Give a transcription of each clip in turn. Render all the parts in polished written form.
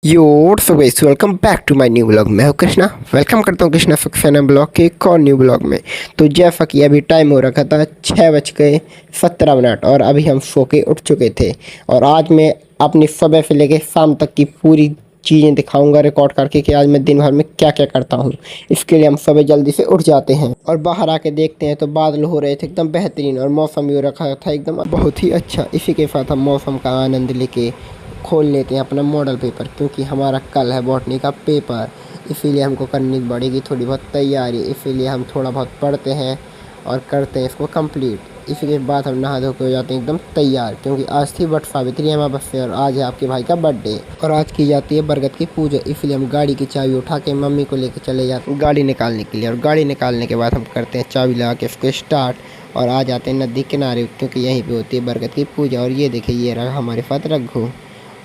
Yo so guys, welcome back to my new blog. मैं हूं Krishna. Welcome करता हूं कृष्णा सक्सेना ब्लॉग के एक और न्यू ब्लॉग में। तो जैसा कि अभी टाइम हो रखा था 6:17 और अभी हम सो के उठ चुके थे। और आज मैं अपनी सुबह से लेके शाम तक की पूरी चीज़ें दिखाऊंगा रिकॉर्ड करके कि आज मैं दिन भर में क्या क्या करता हूँ। इसके लिए हम सुबह जल्दी से उठ जाते हैं और बाहर आके देखते हैं तो बादल हो रहे थे एकदम बेहतरीन और मौसम भी हो रखा था एकदम बहुत ही अच्छा। इसी के साथ हम मौसम का आनंद लेके खोल लेते हैं अपना मॉडल पेपर, क्योंकि हमारा कल है बॉटनी का पेपर। इसीलिए हमको करनी पड़ेगी थोड़ी बहुत तैयारी। इसीलिए हम थोड़ा बहुत पढ़ते हैं और करते हैं इसको कंप्लीट। इसी के बाद हम नहा धो के हो जाते हैं एकदम तैयार, क्योंकि आज थी वट सावित्री अमावस्या और आज है आपके भाई का बर्थडे और आज की जाती है बरगद की पूजा। इसलिए हम गाड़ी की चाबी उठा के मम्मी को लेकर चले जाते हैं गाड़ी निकालने के लिए। और गाड़ी निकालने के बाद हम करते हैं चाबी लगा के इसको स्टार्ट और आ जाते हैं नदी किनारे, क्योंकि यहीं पे होती है बरगद की पूजा। और ये देखिए, ये रहा हमारे साथ रघु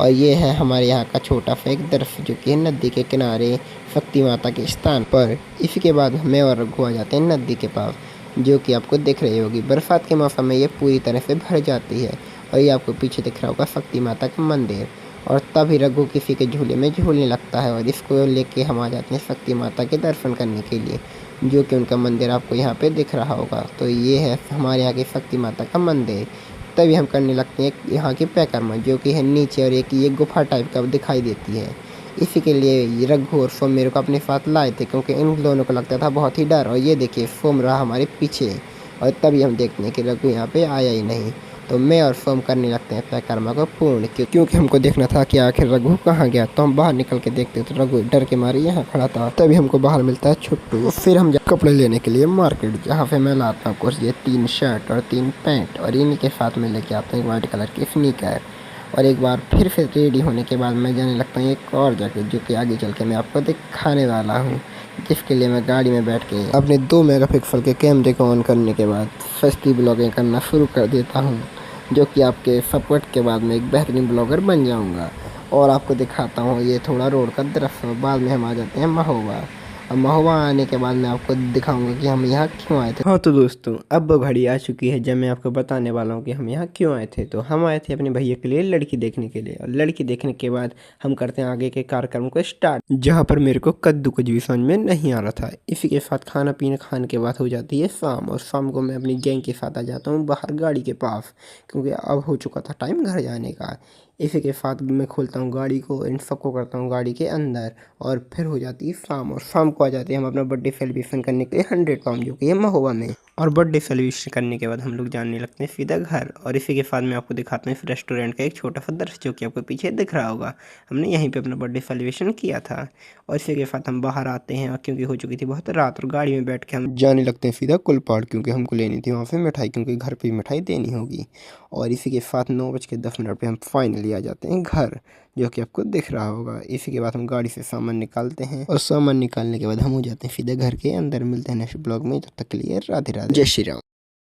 और ये है हमारे यहाँ का छोटा सा एक दृश्य जो कि है नदी के किनारे शक्ति माता के स्थान पर। इसी के बाद मैं और रघु आ जाते हैं नदी के पास, जो कि आपको दिख रही होगी। बरसात के मौसम में ये पूरी तरह से भर जाती है और ये आपको पीछे दिख रहा होगा शक्ति माता का मंदिर। और तभी रघु किसी के झूले में झूलने लगता है और इसको लेके हम आ जाते हैं शक्ति माता के दर्शन करने के लिए, जो कि उनका मंदिर आपको यहाँ पे दिख रहा होगा। तो ये है हमारे यहाँ की शक्ति माता का मंदिर। तभी हम करने लगते हैं यहाँ की परिक्रमा, जो कि है नीचे और एक ये गुफा टाइप का दिखाई देती है। इसी के लिए ये रघु और सोम मेरे को अपने साथ लाए थे, क्योंकि इन दोनों को लगता था बहुत ही डर। और ये देखिए सोम रहा हमारे पीछे और तभी हम देखते हैं कि रघु यहाँ पे आया ही नहीं। तो मैं और सोम करने लगते हैं परिक्रमा को पूर्ण, क्योंकि हमको देखना था कि आखिर रघु कहाँ गया। तो हम बाहर निकल के देखते तो रघु डर के मारे यहाँ खड़ा था। तभी हमको बाहर मिलता है छुट्टू। फिर हम कपड़े लेने के लिए मार्केट, जहाँ पे मैं लाता हूँ कुछ ये 3 शर्ट और 3 पैंट और इन्हीं के साथ में लेके आता हूँ वाइट कलर की स्नीकर। और एक बार फिर से रेडी होने के बाद मैं जाने लगता हूँ एक और जगह, जो कि आगे चल के मैं आपको दिखाने वाला हूँ। जिसके लिए मैं गाड़ी में बैठ के अपने 2 मेगापिक्सल के कैमरे को ऑन करने के बाद सस्ती ब्लॉगिंग करना शुरू कर देता हूँ, जो कि आपके सपोर्ट के बाद मैं एक बेहतरीन ब्लॉगर बन जाऊँगा। और आपको दिखाता हूँ ये थोड़ा रोड का दृश्य। बाद में हम आ जाते हैं महोबा। अब महोबा आने के बाद मैं आपको दिखाऊंगा कि हम यहाँ क्यों आए थे। हाँ तो दोस्तों, अब वो घड़ी आ चुकी है जब मैं आपको बताने वाला हूँ कि हम यहाँ क्यों आए थे। तो हम आए थे अपने भैया के लिए लड़की देखने के लिए, और लड़की देखने के बाद हम करते हैं आगे के कार्यक्रम को स्टार्ट, जहाँ पर मेरे को कद्दू कुछ भी समझ में नहीं आ रहा था। इसी के साथ खाना पीना खाने के बाद हो जाती है शाम, और शाम को मैं अपनी गैंग के साथ आ जाता हूँ बाहर गाड़ी के पास, क्योंकि अब हो चुका था टाइम घर जाने का। इसी के साथ मैं खोलता हूँ गाड़ी को, इन सबको करता हूँ गाड़ी के अंदर, और फिर हो जाती है शाम। और शाम को आ जाते हैं हम अपना बर्थडे सेलिब्रेशन करने के लिए 100 पाउंड, जो कि है महोबा में। और बर्थडे सेलिब्रेशन करने के बाद हम लोग जाने लगते हैं सीधा घर। और इसी के साथ मैं आपको दिखाता हूँ इस रेस्टोरेंट का एक छोटा सा दृश्य, जो कि आपको पीछे दिख रहा होगा। हमने यहीं पे अपना बर्थडे सेलिब्रेशन किया था। और इसी के साथ हम बाहर आते हैं, और क्योंकि हो चुकी थी बहुत रात, और गाड़ी में बैठ के हम जाने लगते हैं सीधा कुलपाड़, क्योंकि हमको लेनी थी वहाँ से मिठाई, क्योंकि घर पे मिठाई देनी होगी। और इसी के साथ 9:10 पे हम फाइनली आ जाते हैं घर, जो कि आपको दिख रहा होगा। इसी के बाद हम गाड़ी से सामान निकालते हैं, और सामान निकालने के बाद हम हो जाते हैं सीधे घर के अंदर। मिलते हैं नेक्स्ट ब्लॉग में, तब तक के लिए राधे राधे, जय श्री राम।